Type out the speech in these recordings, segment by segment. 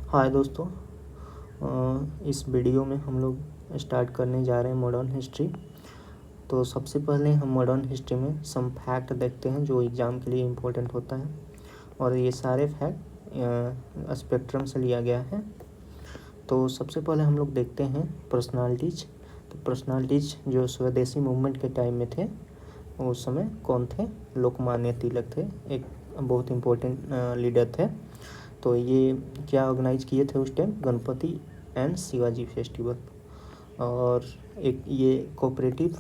हाय दोस्तों, इस वीडियो में हम लोग स्टार्ट करने जा रहे हैं मॉडर्न हिस्ट्री। तो सबसे पहले हम मॉडर्न हिस्ट्री में सम फैक्ट देखते हैं जो एग्ज़ाम के लिए इम्पोर्टेंट होता है, और ये सारे फैक्ट स्पेक्ट्रम से लिया गया है। तो सबसे पहले हम लोग देखते हैं पर्सनालिटीज़। तो पर्सनालिटीज़ जो स्वदेशी मूवमेंट के टाइम में थे, उस समय कौन थे? लोकमान्य तिलक थे, एक बहुत इम्पोर्टेंट लीडर थे। तो ये क्या ऑर्गेनाइज किए थे उस time? Ganpati and Shivaji festival. और एक ये कोऑपरेटिव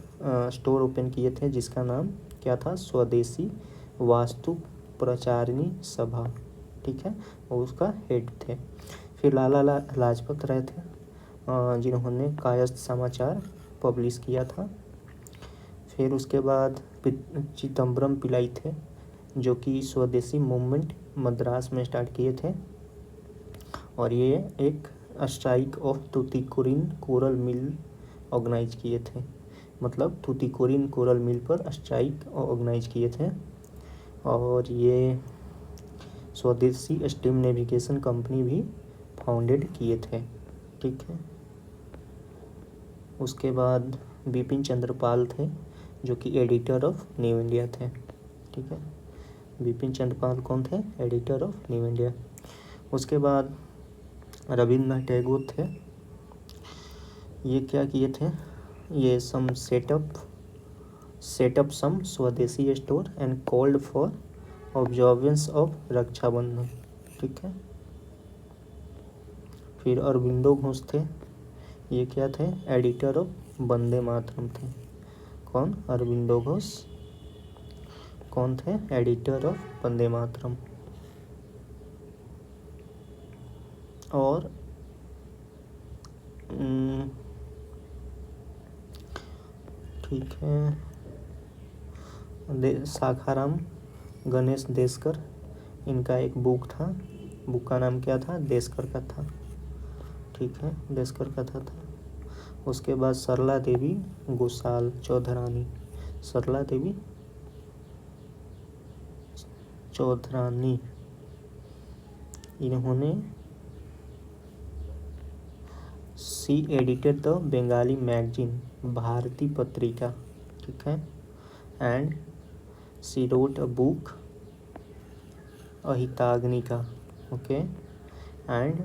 स्टोर ओपन किए थे जिसका नाम क्या था? स्वदेशी वास्तु प्रचारिणी सभा, ठीक है, और उसका हेड थे। फिर लाला लाजपत राय थे, जिन्होंने कायस्थ समाचार पब्लिश किया था। फिर उसके बाद चिदम्बरम पिल्लाई थे, जो कि स्वदेशी मूवमेंट मद्रास में स्टार्ट किए थे, और ये एक strike of Tuticorin coral mill organise किए थे। मतलब तूतीकोरिन कोरल मिल पर स्ट्राइक ऑर्गेनाइज किए थे। और ये स्वदेशी स्टीम नेविगेशन कंपनी भी फाउंडेड किए थे, ठीक है। उसके बाद बिपिन चंद्र पाल थे, जो कि एडिटर ऑफ न्यू इंडिया थे, ठीक है। बिपिन चंद्र पाल कौन थे? Editor of new India. उसके बाद रविन्द्रनाथ टैगोर थे। ये क्या किए थे? ये सम setup some swadeshi store and called for observance of Rakshabandhan, ठीक है। फिर अरविंदो घोष थे। ये क्या थे? एडिटर ऑफ वंदे मातरम थे। कौन? अरविंदो घोष कौन थे? Editor of Vande Mataram. और ठीक है, शाखाराम गणेश देशकर, इनका एक बुक था। बुक का नाम क्या था? देशकर का था, ठीक है, देशकर का था। उसके बाद सरला देवी गोसाल चौधरानी, सरला देवी चौधरानी, इन्होंने she edited the Bengali magazine Bharati पत्रिका, ठीक है, and she wrote a book Ahitagnika, okay, and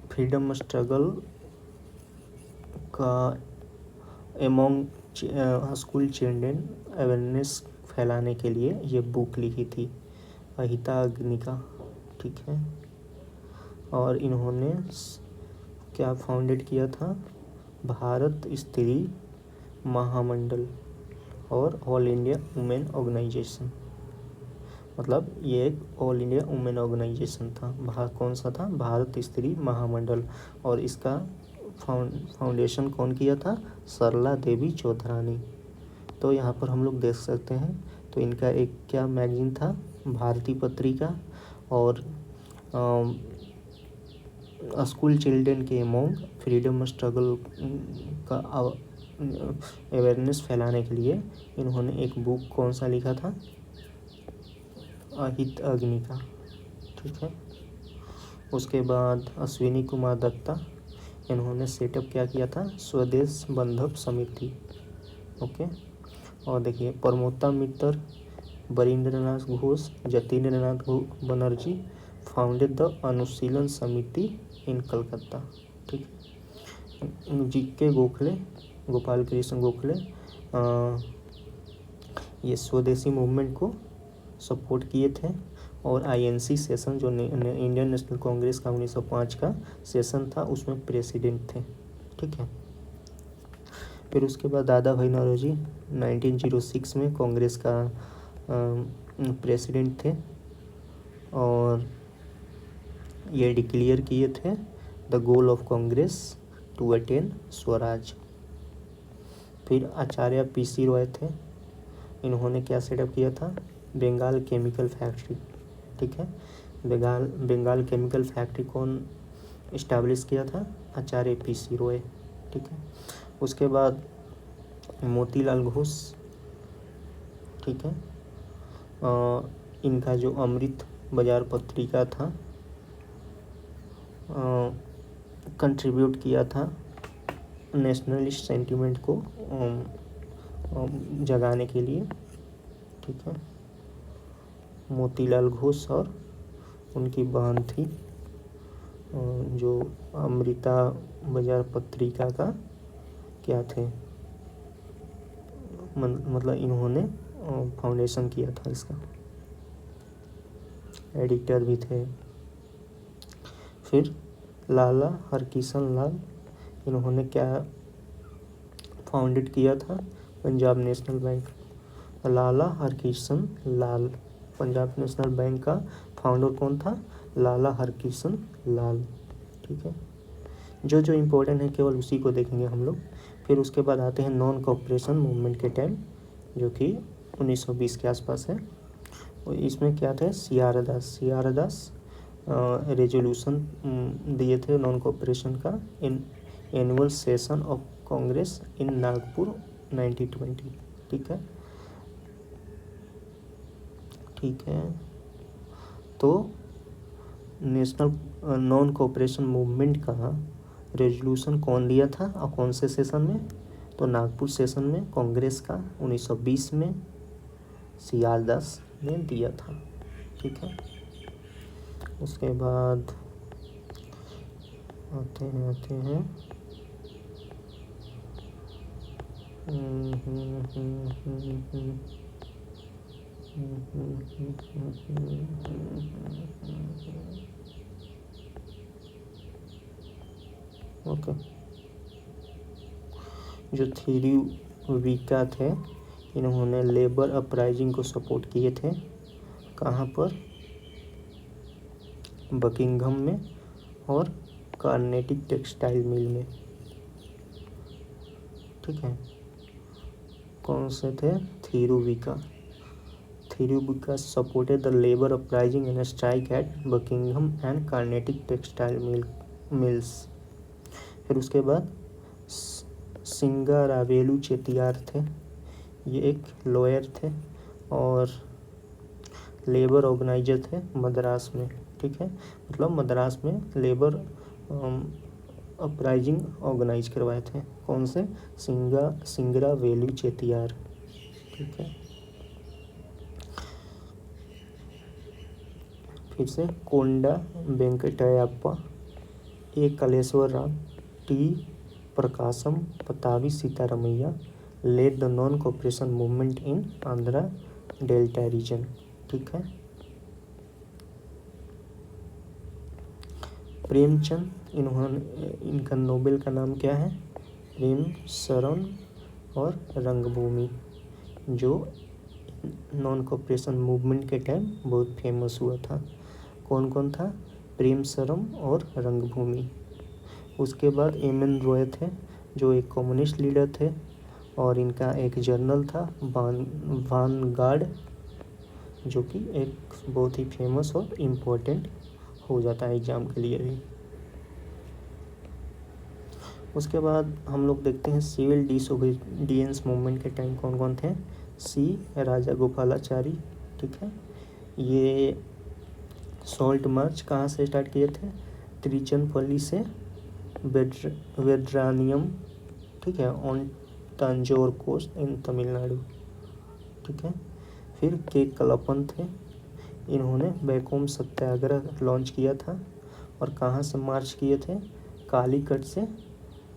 freedom struggle का एमोंग स्कूल चिल्ड्रेन अवेयरनेस फैलाने के लिए ये बुक लिखी थी, अहिताग्निका, ठीक है। और इन्होंने क्या फाउंडेड किया था? भारत स्त्री महामंडल और ऑल इंडिया वुमेन ऑर्गेनाइजेशन। मतलब ये एक ऑल इंडिया वुमेन ऑर्गेनाइजेशन था। कौन सा था? भारत स्त्री महामंडल। और इसका फाउंडेशन कौन किया था? सरला देवी चौधरानी। तो यहाँ पर हम लोग देख सकते हैं, तो इनका एक क्या मैगजीन था? भारती पत्रिका, और स्कूल चिल्ड्रेन के एमोंग फ्रीडम स्ट्रगल का अवेयरनेस फैलाने के लिए इन्होंने एक बुक कौन सा लिखा था? अहित अग्नि का, ठीक है। उसके बाद अश्विनी कुमार दत्ता, इन्होंने सेटअप क्या किया था? स्वदेश बंधक समिति, ओके। और देखिए प्रमोता मित्र, बरिंद्रनाथ घोष, जतीन्द्रनाथ बनर्जी फाउंडेड द अनुशीलन समिति इन कलकत्ता, ठीक है। जी.के. गोखले, गोपाल कृष्ण गोखले, ये स्वदेशी मूवमेंट को सपोर्ट किए थे। और आईएनसी सेशन, जो इंडियन नेशनल कांग्रेस का 1905 का सेशन था, उसमें प्रेसिडेंट थे, ठीक है। फिर उसके बाद दादा भाई नौरोजी 1906 में कांग्रेस का प्रेसिडेंट थे, और ये डिक्लेयर किए थे the goal of Congress to attain swaraj. फिर आचार्य पीसी रॉय थे, इन्होंने क्या सेटअप किया था? बंगाल केमिकल फैक्ट्री, ठीक है। बंगाल केमिकल फैक्ट्री कौन इस्टेब्लिश किया था? आचार्य पीसी रॉय, ठीक है। उसके बाद मोतीलाल घोष, ठीक है, इनका जो अमृत बाजार पत्रिका था, कंट्रीब्यूट किया था नेशनलिस्ट सेंटिमेंट को जगाने के लिए। ठीक है, मोतीलाल घोष और उनकी बहन थी जो अमृता बाजार पत्रिका का क्या थे, मतलब इन्होंने फाउंडेशन किया था, इसका एडिटर भी थे। फिर लाला हरकिशन लाल, इन्होंने क्या फाउंडेड किया था, पंजाब नेशनल बैंक। लाला हरकिशन लाल, पंजाब नेशनल बैंक का फाउंडर कौन था, लाला हरकिशन लाल। ठीक है, जो जो इम्पोर्टेंट है केवल उसी को देखेंगे हम लोग। फिर उसके बाद आते हैं नॉन कोऑपरेशन मूवमेंट के टाइम, जो कि 1920 के आसपास है। और इसमें क्या थे, सी आर दास रेजोल्यूशन दिए थे नॉन कोऑपरेशन का in annual session of Congress in Nagpur 1920। ठीक है, तो नेशनल नॉन कोऑपरेशन मूवमेंट का रेजोल्यूशन कौन दिया था और कौन से सेशन में, तो नागपुर सेशन में कांग्रेस का 1920 में सी.आर. दास ने दिया था। ठीक है, उसके बाद आते हैं ओके, जो थ्योरी विका थे, इन्होंने लेबर अपराइजिंग को सपोर्ट किए थे। कहाँ पर, बकिंघम में और कार्नेटिक टेक्सटाइल मिल में। ठीक है, कौन से थे, Thiru Vika supported the labour uprising and strike at Buckingham and Carnatic textile mills. फिर उसके बाद सिंगारावेलू चेतियार थे, ये एक लॉयर थे और लेबर ऑर्गेनाइजर थे मद्रास में। ठीक है, मतलब मद्रास में लेबर अपराइजिंग ऑर्गेनाइज करवाए थे। कौन से, सिंगारावेलू चेतियार। ठीक है, फिर से Konda Venkatappayya, A Kaleswara Rao, T Prakasam, Pattabhi Sitaramayya led the non cooperation movement in Andhra delta region. ठीक है, प्रेमचंद, इनका नोबेल का नाम क्या है, प्रेम शरण और रंगभूमि, जो नॉन कोऑपरेशन मूवमेंट के टाइम बहुत फेमस हुआ था। कौन कौन था, प्रेम शरण और रंगभूमि। उसके बाद एम.एन. रॉय थे, जो एक कम्युनिस्ट लीडर थे और इनका एक जर्नल था वानगार्ड, जो कि एक बहुत ही फेमस और इम्पोर्टेंट हो जाता है एग्जाम के लिए भी। उसके बाद हम लोग देखते हैं सिविल डिसोबीडियंस मूवमेंट के टाइम कौन कौन थे, सी राजा गोपालाचारी। ठीक है, ये सॉल्ट मार्च कहाँ से स्टार्ट किए थे, त्रिचनपल्ली से वेड्रानियम। ठीक है, on Tanjore coast in Tamil Nadu. ठीक है, फिर के कलपन थे, इन्होंने वैकोम सत्याग्रह लॉन्च किया था और कहाँ से मार्च किए थे, कालीकट से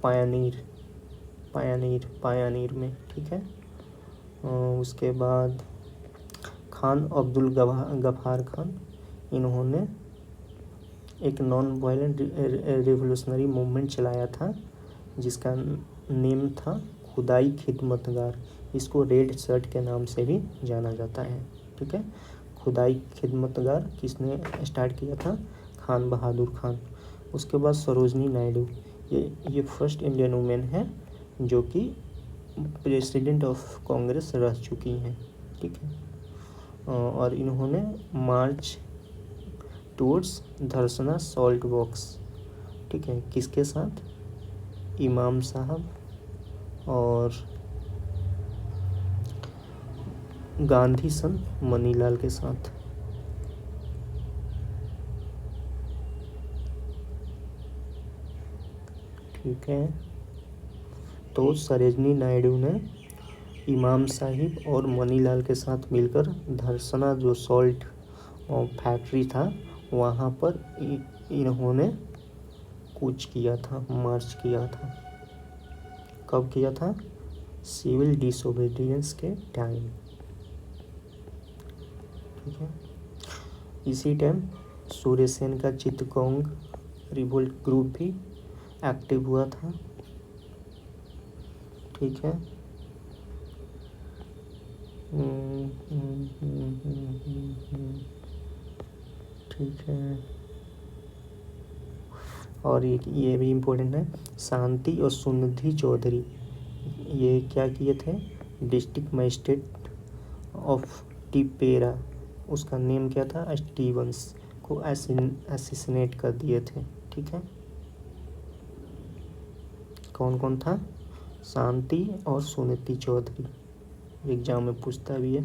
पायानीर में। ठीक है, उसके बाद खान अब्दुल गफार खान, इन्होंने एक नॉन वायलेंट रिवोल्यूशनरी मूवमेंट चलाया था जिसका नेम था खुदाई खिदमतगार। इसको रेड शर्ट के नाम से भी जाना जाता है। ठीक है, खुदाई खिदमतगार किसने स्टार्ट किया था, खान बहादुर खान। उसके बाद सरोजनी नायडू, ये फर्स्ट इंडियन वुमेन है जो कि प्रेसिडेंट ऑफ कांग्रेस रह चुकी हैं। ठीक है, और इन्होंने मार्च टूवर्ड्स धरसना सॉल्ट बॉक्स। ठीक है, किसके साथ, इमाम साहब और गांधी सन मनीलाल के साथ। ठीक है। तो सरोजिनी नायडू ने इमाम साहिब और मनीलाल के साथ मिलकर धरसना जो सॉल्ट फैक्ट्री था वहाँ पर इन्होंने कूच किया था, मार्च किया था। कब किया था? सिविल डिसोबीडियंस के टाइम। ठीक है। इसी टाइम सूर्यसेन का चित्तगोंग रिवोल्ट ग्रुप भी एक्टिव हुआ था। ठीक है। ठीक है। और ये भी इम्पोर्टेंट है, शांति और सुनिधि चौधरी, ये क्या किए थे? डिस्ट्रिक्ट मजिस्ट्रेट ऑफ टिपेरा, उसका नेम क्या था? स्टीवंस, को असिसिनेट कर दिए थे। ठीक है। कौन कौन था? शांति और सुनीति चौधरी, एग्जाम में पूछता भी है।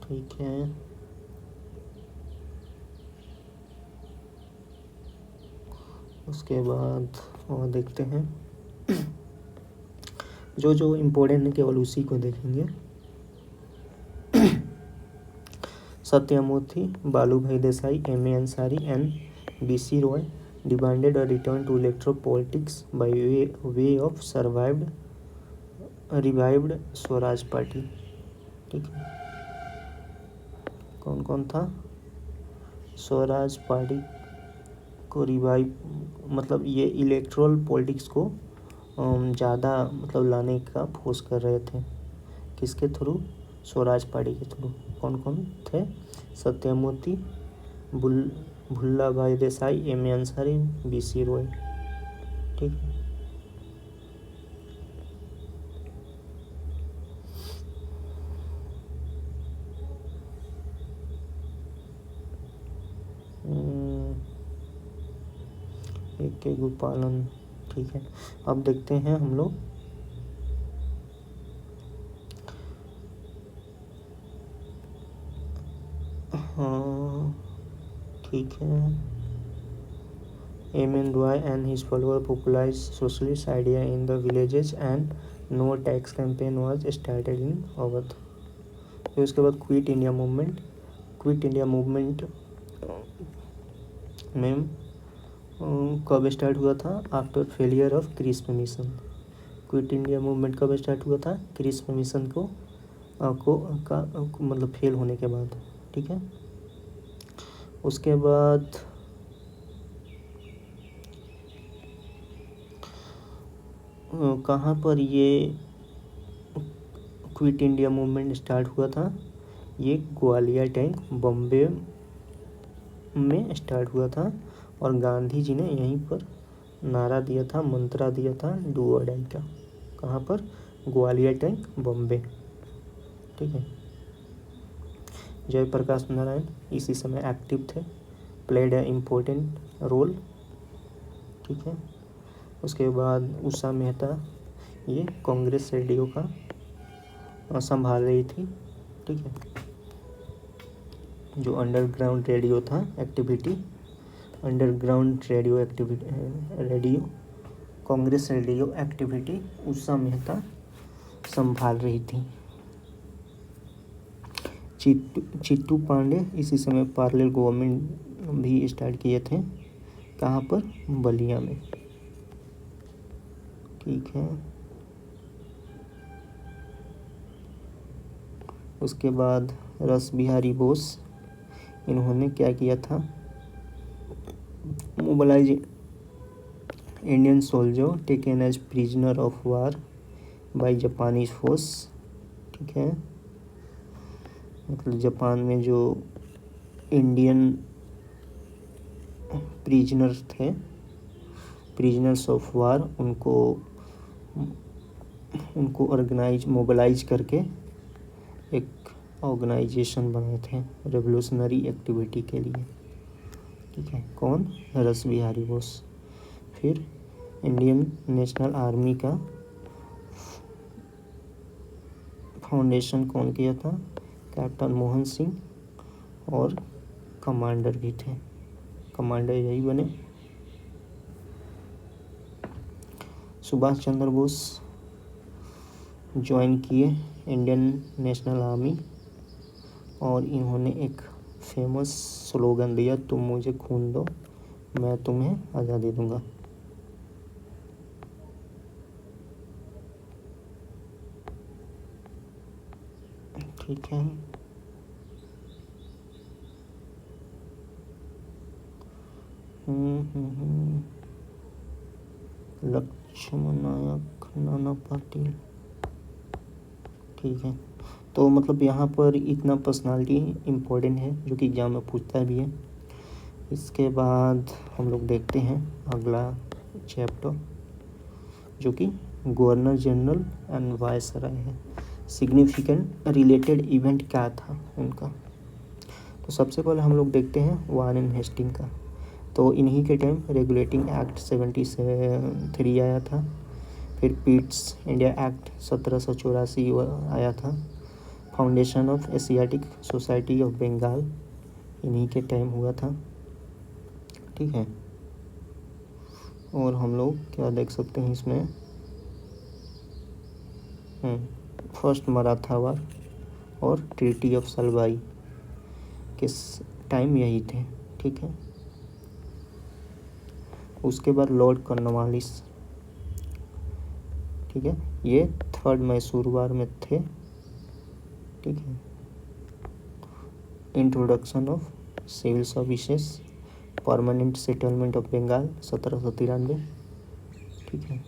ठीक है। उसके बाद और देखते हैं जो जो इम्पोर्टेंट है केवल उसी को देखेंगे। Satyamurti, Bhulabhai Desai, M A Ansari and BC Roy demanded a return to electoral politics by way of revived Swaraj party. ठीक है। कौन कौन था? स्वराज पार्टी को रिवाइव, मतलब ये इलेक्ट्रल पॉलिटिक्स को ज़्यादा मतलब लाने का फोर्स कर रहे थे। किसके थ्रू? स्वराज पार्टी के थ्रू। कौन कौन थे? Satyamurti, Bhulabhai Desai, M A Ansari, BC Roy. ठीक है। एक गोपालन। ठीक है। अब देखते हैं हम लोग हाँ। ठीक है। M.N. Roy and his followers popularized socialist idea in the villages and no tax campaign was started in Awadh. फिर उसके बाद क्विट इंडिया मूवमेंट में कब स्टार्ट हुआ था? After failure of crisp mission. Quit India movement कब स्टार्ट हुआ था? क्रिस्प मिशन को मतलब फेल होने के बाद। ठीक है। उसके बाद कहाँ पर ये क्विट इंडिया मूवमेंट स्टार्ट हुआ था? ये ग्वालियर टैंक बॉम्बे में स्टार्ट हुआ था और गांधी जी ने यहीं पर नारा दिया था, मंत्रा दिया था डू और डाई का। कहाँ पर? ग्वालियर टैंक बॉम्बे। ठीक है। जयप्रकाश नारायण इसी समय एक्टिव थे, प्लेड ए इम्पोर्टेंट रोल। ठीक है। उसके बाद उषा मेहता, ये कांग्रेस रेडियो का संभाल रही थी। ठीक है। जो अंडरग्राउंड रेडियो था activity, radio Congress radio activity Usha Mehta संभाल रही थी। चिट्टू पांडे इसी समय पार्लर गवर्नमेंट भी स्टार्ट किए थे। कहाँ पर? बलिया में। ठीक है। उसके बाद रस बिहारी बोस, इन्होंने क्या किया था? Mobilise Indian soldier taken as prisoner of war by Japanese force. ठीक है। मतलब जापान में जो इंडियन प्रिजनर्स ऑफ वार, उनको मोबिलाइज करके एक ऑर्गेनाइजेशन बनाए थे रेवोल्यूशनरी एक्टिविटी के लिए। ठीक है। कौन? रस बिहारी बोस। फिर इंडियन नेशनल आर्मी का फाउंडेशन कौन किया था? कैप्टन मोहन सिंह और कमांडर भी थे, कमांडर यही बने। सुभाष चंद्र बोस ज्वाइन किए इंडियन नेशनल आर्मी और इन्होंने एक फेमस स्लोगन दिया, तुम मुझे खून दो मैं तुम्हें आज़ादी दूंगा। ठीक है, लक्ष्मण नायक, नाना पाटिल। ठीक है, तो मतलब यहाँ पर इतना पर्सनालिटी इम्पोर्टेंट है जो कि एग्जाम में पूछता भी है। इसके बाद हम लोग देखते हैं अगला चैप्टर जो कि गवर्नर जनरल एंड वायसराय है। सिग्निफिकेंट रिलेटेड इवेंट क्या था उनका, तो सबसे पहले हम लोग देखते हैं वारेन हेस्टिंग का। तो इन्हीं के टाइम रेगुलेटिंग एक्ट 73 आया था। फिर पीट्स इंडिया एक्ट 1784 आया था। Foundation of Asiatic society of Bengal इन्हीं के टाइम हुआ था। ठीक है, और हम लोग क्या देख सकते हैं इसमें, फर्स्ट मराठा वार और ट्रीटी ऑफ सलवाई किस टाइम यही थे। ठीक है, उसके बाद लॉर्ड कॉर्नवालिस। ठीक है, ये थर्ड मैसूर वार में थे। ठीक है, introduction of civil services, permanent settlement of Bengal 1793। ठीक है,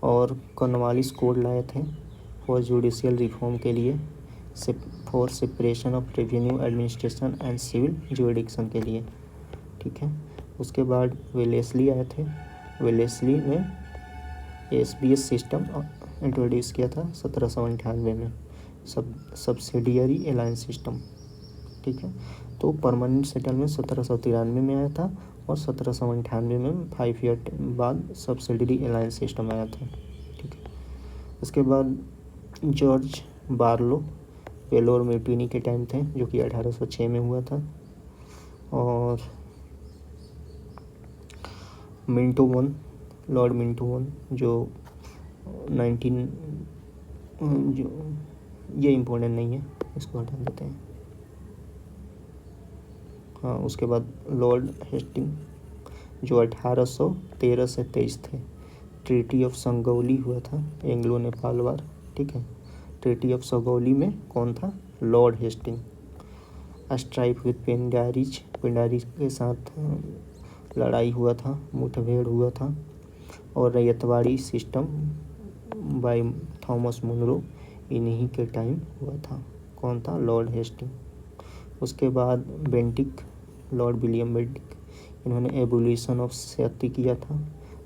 और कॉर्नवालिस कोड लाए थे फॉर जुडिशियल रिफॉर्म के लिए, for separation of revenue administration and civil jurisdiction के लिए। ठीक है, उसके बाद वेलेस्ली आए थे। वेलेस्ली ने SBS सिस्टम इंट्रोड्यूस किया था 1798 में, सब्सिडियरी अलायंस सिस्टम। ठीक है, तो परमानेंट सेटलमेंट 1793 में आया था और 1798 में 5 ईयर बाद सब्सिडियरी अलायंस सिस्टम आया था। ठीक है, उसके बाद जॉर्ज बार्लो वेलोर म्यूटिनी के टाइम थे जो कि 1806 में हुआ था। और Minto one, Lord Minto one जो 19 जो ये इम्पोर्टेंट नहीं है, इसको हटा देते हैं। हाँ, उसके बाद लॉर्ड हेस्टिंग जो 1813 से 23 थे। ट्रीटी ऑफ संगौली हुआ था, एंग्लो नेपाल वार। ठीक है, ट्रीटी ऑफ संगौली में कौन था, Lord Hastings. Strike with Pindaris, Pindari के साथ लड़ाई हुआ था, मुठभेड़ हुआ था। और ryotwari system by Thomas Munro इन्हीं के टाइम हुआ था। कौन था, लॉर्ड हेस्टिंग। उसके बाद बेंटिक, लॉर्ड विलियम बेंटिक, इन्होंने एबोलिशन ऑफ सती किया था,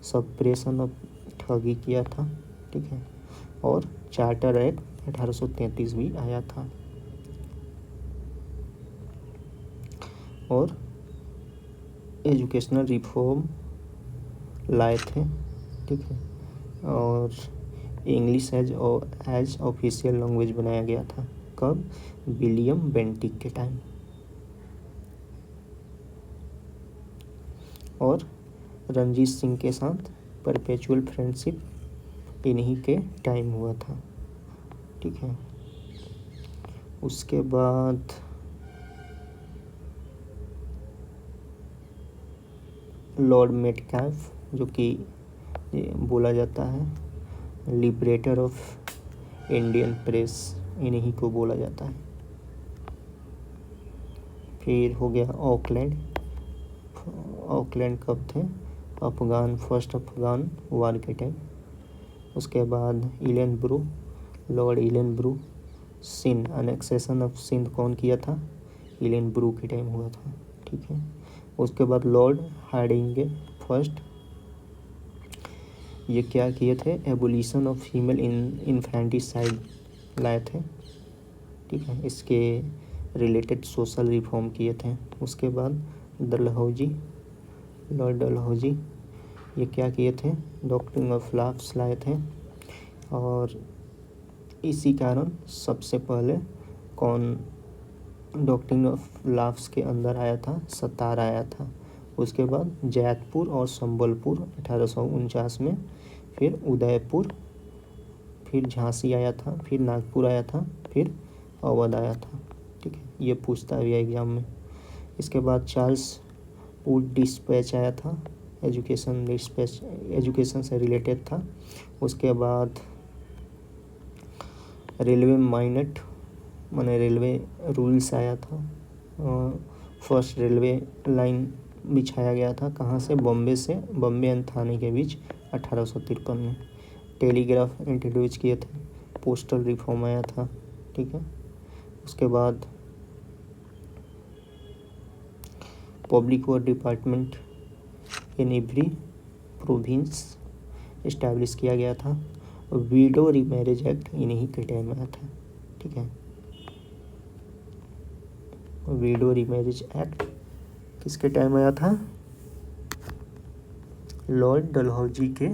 सप्रेशन ऑफ ठगी किया था। ठीक है, और चार्टर एक्ट 1833 भी आया था। और एजुकेशनल रिफॉर्म लाए थे। ठीक है, और इंग्लिश एज ऑफिशियल लैंग्वेज बनाया गया था। कब, विलियम बेंटिक के टाइम। और रणजीत सिंह के साथ परपेचुअल फ्रेंडशिप इन्हीं के टाइम हुआ था। ठीक है, उसके बाद लॉर्ड मेटकाफ जो कि बोला जाता है लिबरेटर ऑफ इंडियन प्रेस, इन्हीं को बोला जाता है। फिर हो गया ऑकलैंड। ऑकलैंड कब थे, फर्स्ट अफगान वार के टाइम। उसके बाद Ellenborough, Lord Ellenborough. Sindh, annexation of Sindh कौन किया था, इलेनब्रू के टाइम हुआ था। ठीक है, उसके बाद लॉर्ड हार्डिंगे फर्स्ट, ये क्या किए थे, एबोलिशन ऑफ फीमेल इन्फेंटिसाइड लाए थे। ठीक है, इसके रिलेटेड सोशल रिफॉर्म किए थे। उसके बाद डलहौजी, लॉर्ड डलहौजी, ये क्या किए थे, डॉक्ट्रिन ऑफ लॉस लाए थे। और इसी कारण सबसे पहले कौन डॉक्ट्रिन ऑफ लॉस के अंदर आया था, सतारा आया था। उसके बाद जैतपुर और संबलपुर 1849 में, फिर उदयपुर, फिर झांसी आया था, फिर नागपुर आया था, फिर अवध आया था। ठीक है, ये पूछता है भैया एग्जाम में। इसके बाद चार्ल्स वुड डिस्पैच आया था, एजुकेशन डिस्पैच, एजुकेशन से रिलेटेड था। उसके बाद रेलवे माइनेट माने रेलवे रूल्स आया था। फर्स्ट रेलवे लाइन बिछाया गया था, कहाँ से? बॉम्बे से, बॉम्बे एंड थाने के बीच 1853 में। टेलीग्राफ इंट्रोड्यूस किए थे, पोस्टल रिफॉर्म आया था। ठीक है, उसके बाद public work department in every province establish किया गया था। विडो रीमैरिज एक्ट इन्हीं के टाइम में आया था। ठीक है, विडो रीमैरिज एक्ट किसके टाइम आया था? लॉर्ड डलहौजी के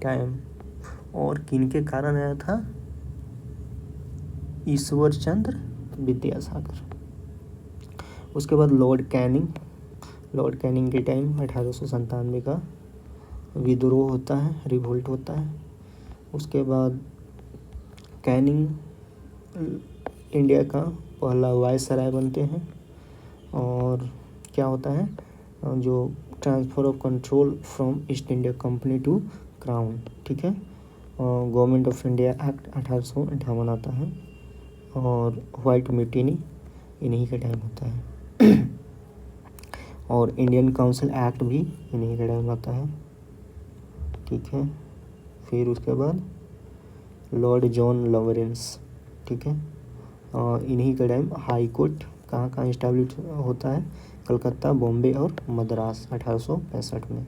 टाइम। और किनके कारण आया था? ईश्वर चंद्र विद्यासागर। उसके बाद लॉर्ड कैनिंग के टाइम 1897 का विद्रोह होता है, रिवोल्ट होता है। उसके बाद कैनिंग इंडिया का पहला वायसराय बनते हैं। और क्या होता है? जो transfer of control from East India company to crown. ठीक है, गवर्नमेंट ऑफ इंडिया एक्ट 1858 आता है। और वाइट मिटीनी इन्हीं के टाइम होता है। और इंडियन काउंसिल एक्ट भी इन्हीं के टाइम आता है। ठीक है, फिर उसके बाद लॉर्ड जॉन लॉरेंस। ठीक है, इन्हीं के टाइम हाई कोर्ट कहाँ कहाँ इस्टेब्लिश होता है? कलकत्ता, बॉम्बे और मद्रास 1865 में।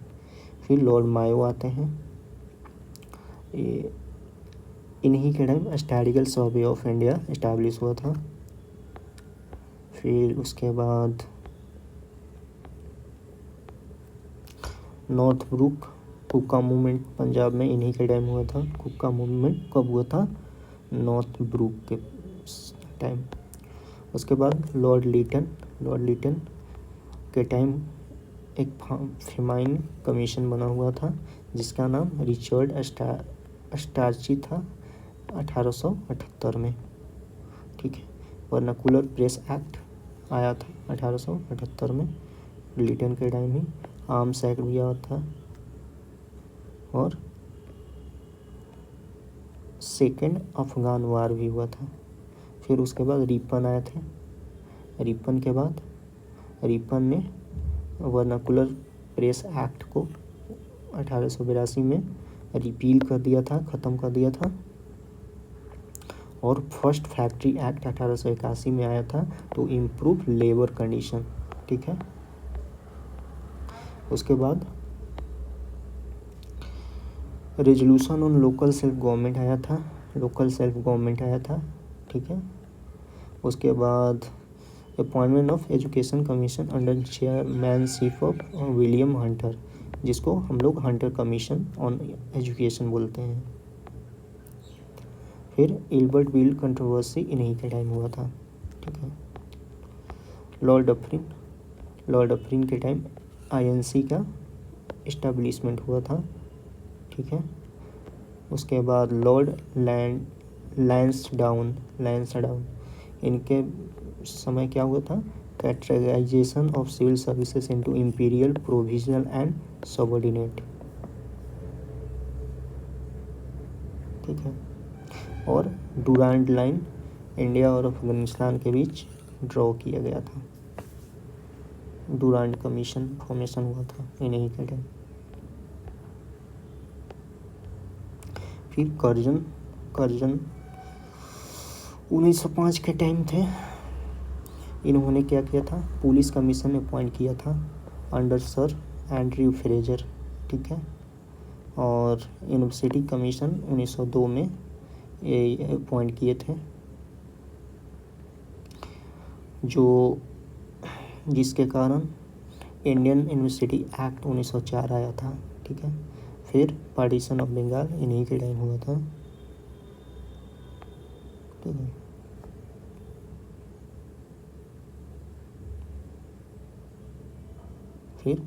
फिर लॉर्ड मायो आते हैं, ये इन्हीं के time statistical survey of India establish हुआ था। फिर उसके बाद नॉर्थ ब्रुक कुक्का मूवमेंट पंजाब में इन्हीं के टाइम हुआ था। कुक्का मूवमेंट कब हुआ था? नॉर्थ ब्रुक के टाइम। उसके बाद लॉर्ड लीटन के टाइम एक फेमाइन कमीशन बना हुआ था, जिसका नाम रिचर्ड स्टार्ची था 1878 में। ठीक है, वर्नाकुलर प्रेस एक्ट आया था 1878 में, लीटन के टाइम ही। आर्म्स एक्ट भी आया था। और सेकेंड अफगान वार भी हुआ था। फिर उसके बाद रिपन आए थे। रिपन के बाद रिपन ने वर्नाकुलर प्रेस एक्ट को 1882 में रिपील कर दिया था, ख़त्म कर दिया था। और फर्स्ट फैक्ट्री एक्ट 1881 में आया था टू इम्प्रूव लेबर कंडीशन। ठीक है, उसके बाद resolution on local self government आया था। ठीक है, उसके बाद appointment of education commission under chairmanship of William Hunter, जिसको हम लोग हंटर कमीशन ऑन एजुकेशन बोलते हैं। फिर इल्बर्ट बिल कंट्रोवर्सी इन्हीं के टाइम हुआ था। ठीक है, लॉर्ड डफरिन के टाइम आईएनसी का इस्टेब्लिशमेंट हुआ था। ठीक है, उसके बाद लॉर्ड लैंसडाउन इनके समय क्या हुआ था? Categorisation of civil services into imperial, provisional and subordinate. ठीक है, और डुरांड लाइन इंडिया और अफगानिस्तान के बीच ड्रॉ किया गया था। डुरांड कमीशन फॉर्मेशन हुआ था इन्हीं के टाइम। फिर कर्जन 1905 के टाइम थे। इन्होंने क्या किया था? पुलिस कमीशन अपॉइंट किया था अंडर सर एंड्रयू फ्रेजर। ठीक है, और यूनिवर्सिटी कमीशन 1902 में ये अपॉइंट किए थे, जिसके कारण इंडियन यूनिवर्सिटी एक्ट 1904 आया था। ठीक है, फिर पार्टीशन ऑफ बंगाल इन्हीं के टाइम हुआ था। ठीक है, फिर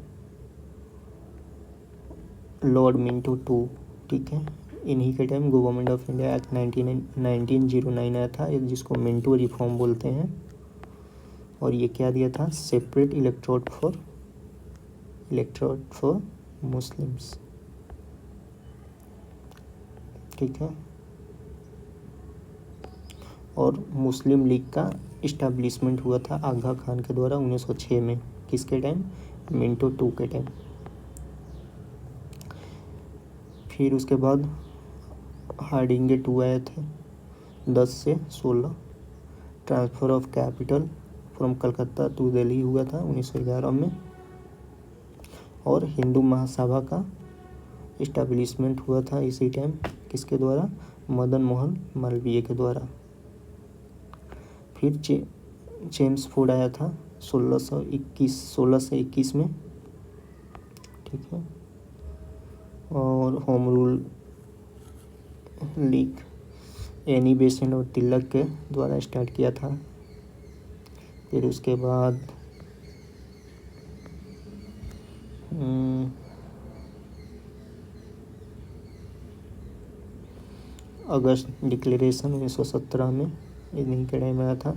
लॉर्ड मिंटो टू, ठीक है। इन्हीं के time government of India act 1909 आया था, जिसको मिंटो रिफॉर्म बोलते हैं। और ये क्या दिया था, सेपरेट इलेक्टोरेट फॉर मुस्लिम्स, ठीक है। और मुस्लिम लीग का इस्टेब्लिशमेंट हुआ था आगा खान के द्वारा 1906 में। किसके टाइम, मिंटो टू के टाइम। फिर उसके बाद हार्डिंगे टू आए थे 10 से 16। Transfer of capital from Calcutta to Delhi हुआ था 1911 में। और हिंदू महासभा का इस्टेब्लिशमेंट हुआ था इसी टाइम, किसके द्वारा, मदन मोहन मालवीय के द्वारा। फिर चेम्सफोर्ड आया था 16 से 21 में, ठीक है। और home rule league Annie Besant और तिलक के द्वारा स्टार्ट किया था। फिर उसके बाद अगस्त डिक्लेरेशन 1917 में इन्हीं के टाइम आया था।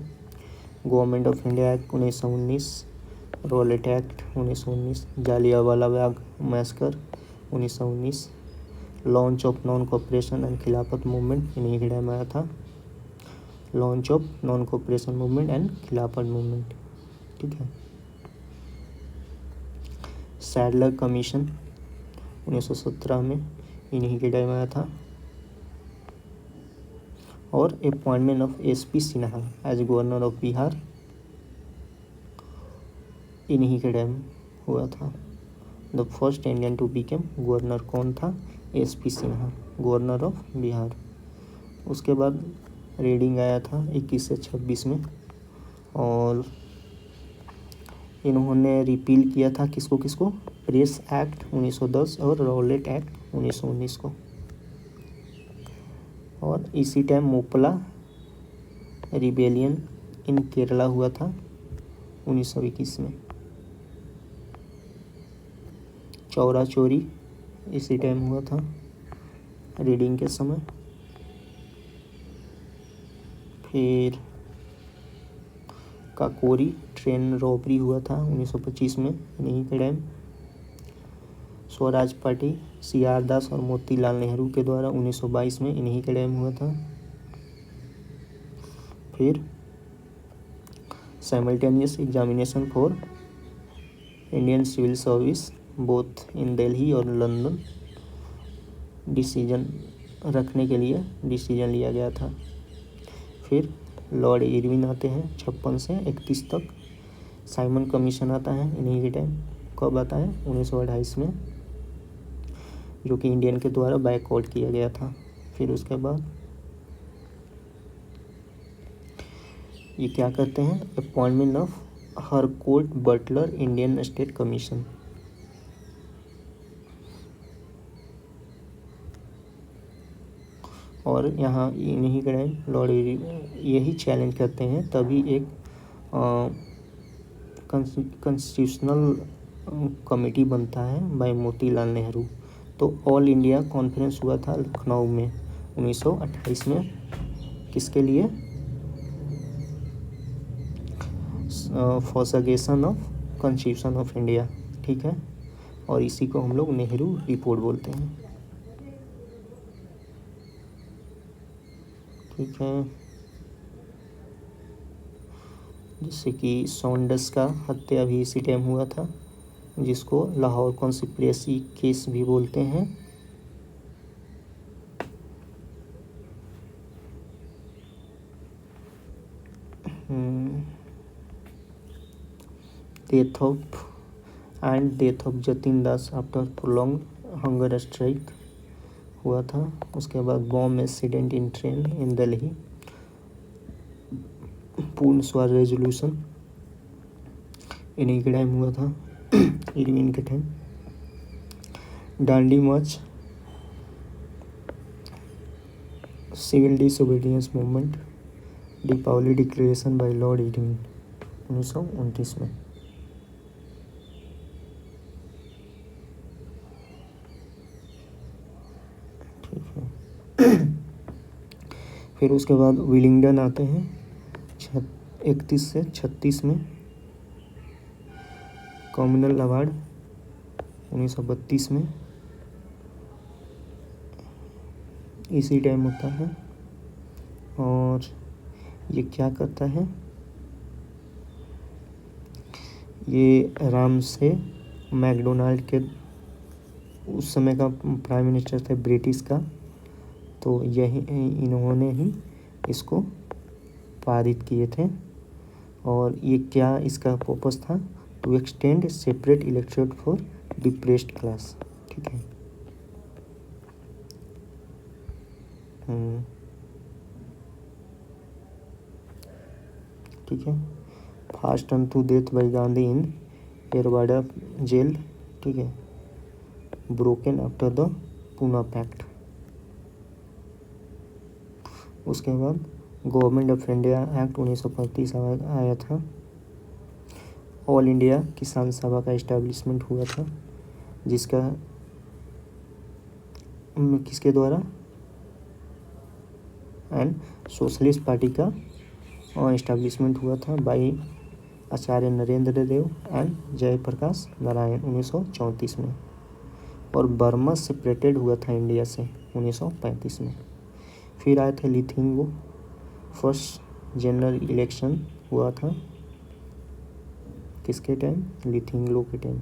Government of India act 1919, Rowlatt act 1919, Jallianwala Bagh massacre 1919, launch of non cooperation and Khilafat movement इन्हीं के टाइम आया था। Launch of non cooperation movement and Khilafat movement, ठीक है। सैडलर कमीशन 1917 में इन्हीं के टाइम आया था। और appointment of SP Sinha as governor of Bihar इन्हीं के टाइम हुआ था। The first Indian to become governor कौन था, SP Sinha, governor of Bihar. उसके बाद रीडिंग आया था 21 से 26 में। और इन्होंने रिपील किया था किसको किसको, प्रेस एक्ट 1910 और रॉलेट एक्ट 1919 को। और इसी time Moplah rebellion in Kerala हुआ था 1921 में। चौरा चोरी इसी टाइम हुआ था रीडिंग के समय। फिर काकोरी ट्रेन रॉबरी हुआ था 1925 में इन्हीं के time. Swaraj party C R. Das और मोतीलाल नेहरू के द्वारा 1922 में इन्हीं के टाइम हुआ था। फिर simultaneous examination for Indian civil service both in Delhi और लंदन डिसीजन रखने के लिए डिसीजन लिया गया था। फिर लॉर्ड इरविन आते हैं 56 से 31 तक। साइमन कमीशन आता है इन्हीं के टाइम, कब आता है 1928 में, जो कि इंडियन के द्वारा बैकआउट किया गया था। फिर उसके बाद ये क्या करते हैं, appointment of Harcourt Butler Indian state commission. और यहाँ इन्हीं के टाइम लॉर्ड यही चैलेंज करते हैं, तभी एक कॉन्स्टिट्यूशनल कमेटी बनता है बाय मोतीलाल नेहरू। तो ऑल इंडिया कॉन्फ्रेंस हुआ था लखनऊ में 1928 में, किसके लिए, फॉरसगेशन ऑफ कॉन्स्टिट्यूशन ऑफ इंडिया, ठीक है। और इसी को हम लोग नेहरू रिपोर्ट बोलते हैं, ठीक है। जैसे कि सॉन्डर्स का हत्या भी इसी टाइम हुआ था, जिसको लाहौर कॉन्स्पिरेसी केस भी बोलते हैं। Death of Jatin Das after prolong hunger strike हुआ था। उसके बाद bomb accident in train in Delhi, पूर्ण स्वराज रेजोल्यूशन इन्हीं के टाइम हुआ था इरविन के time. Dandi march, civil disobedience movement, Deepavali declaration by lord Irwin 1929 में। फिर उसके बाद विलिंगडन आते हैं 31 से 36 में। कॉमनल अवार्ड 1932 में इसी टाइम होता है। और ये क्या करता है, ये राम से मैकडोनाल्ड के उस समय का प्राइम मिनिस्टर थे ब्रिटिश का, तो यही इन्होंने ही इसको पारित किए थे। और ये क्या इसका पर्पस था, to extend separate electorate for depressed class. ठीक है। ठीक है। Fast unto death by Gandhi in Yerwada jail. ठीक है। Broken after the Poona pact. उसके बाद गवर्नमेंट ऑफ इंडिया एक्ट 1935 आया था। ऑल इंडिया किसान सभा का इस्टेब्लिशमेंट हुआ था, जिसका किसके द्वारा, एंड सोशलिस्ट पार्टी का इस्टेब्लिशमेंट हुआ था बाई आचार्य नरेंद्र देव एंड जयप्रकाश नारायण 1934 में। और बर्मा सेपरेटेड हुआ था इंडिया से 1935 में। फिर आए थे लिथिंगो, फर्स्ट जनरल इलेक्शन हुआ था किसके टाइम, लिथिंगो के टाइम।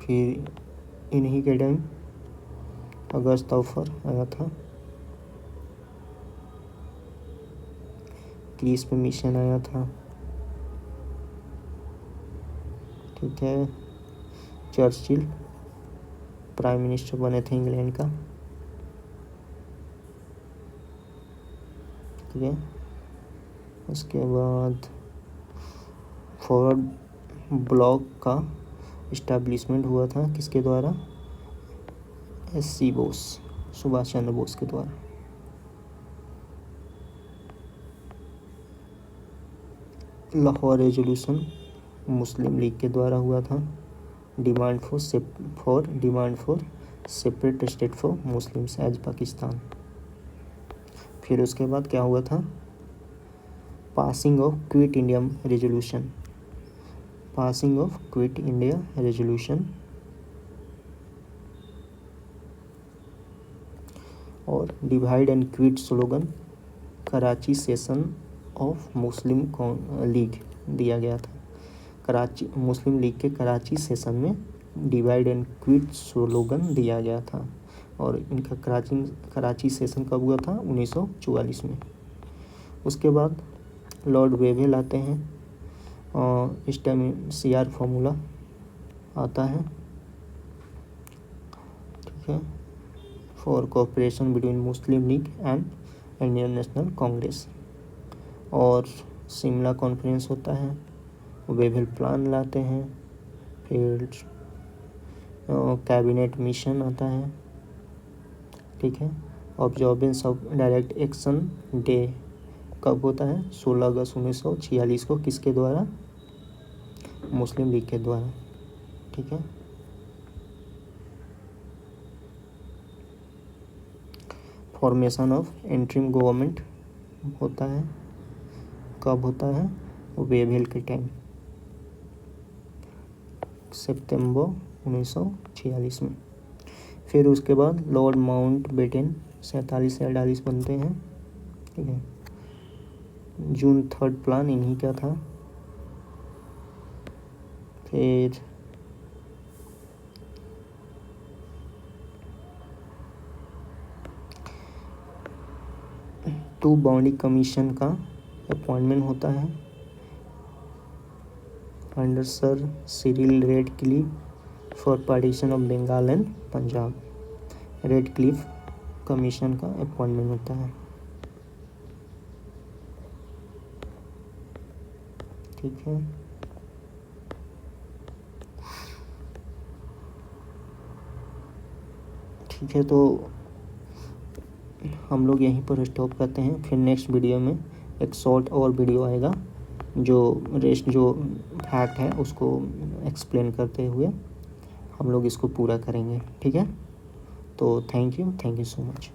फिर इन्हीं के टाइम अगस्त ऑफर आया था, क्रिस्प मिशन आया था। ठीक है। चर्चिल प्राइम मिनिस्टर बने थे इंग्लैंड का। ठीक है। उसके बाद फॉरवर्ड ब्लॉक का इस्टेब्लिशमेंट हुआ था किसके द्वारा, SC बोस, सुभाष चंद्र बोस के द्वारा। लाहौर रेजोल्यूशन मुस्लिम लीग के द्वारा हुआ था। Demand for separate state for Muslims as Pakistan. फिर उसके बाद क्या हुआ था, passing of quit India resolution. Passing of quit India resolution. और divide and quit slogan Karachi session of Muslim league दिया गया था। कराची मुस्लिम लीग के कराची सेशन में डिवाइड एंड क्विट स्लोगन दिया गया था। और इनका कराची सेशन कब हुआ था, 1944 में। उसके बाद लॉर्ड वेवेल आते हैं, और इस टाइम CR फॉर्मूला आता है। ठीक है। For cooperation between Muslim league and Indian national Congress. और शिमला कॉन्फ्रेंस होता है, वेवेल प्लान लाते हैं। फिर कैबिनेट मिशन आता है। ठीक है। Observance of direct action day कब होता है, 16 अगस्त 1946 को, किसके द्वारा, मुस्लिम लीग के द्वारा। ठीक है। फॉर्मेशन ऑफ इंटरिम गवर्नमेंट होता है, कब होता है, वेवेल के टाइम, सितंबर 1946 में। फिर उसके बाद लॉर्ड माउंटबेटन 47 से 48 बनते हैं। ठीक है। जून 3 प्लान इन्हीं का था। फिर टू बाउंड्री कमीशन का अपॉइंटमेंट होता है under sir Cyril Radcliffe for partition of Bengal and Punjab. Radcliffe commission का अपॉइंटमेंट होता है। ठीक है। ठीक है, तो हम लोग यहीं पर स्टॉप करते हैं। फिर नेक्स्ट वीडियो में एक शॉर्ट और वीडियो आएगा जो रेस्ट जो फैक्ट है उसको एक्सप्लेन करते हुए हम लोग इसको पूरा करेंगे, ठीक है। तो थैंक यू सो मच।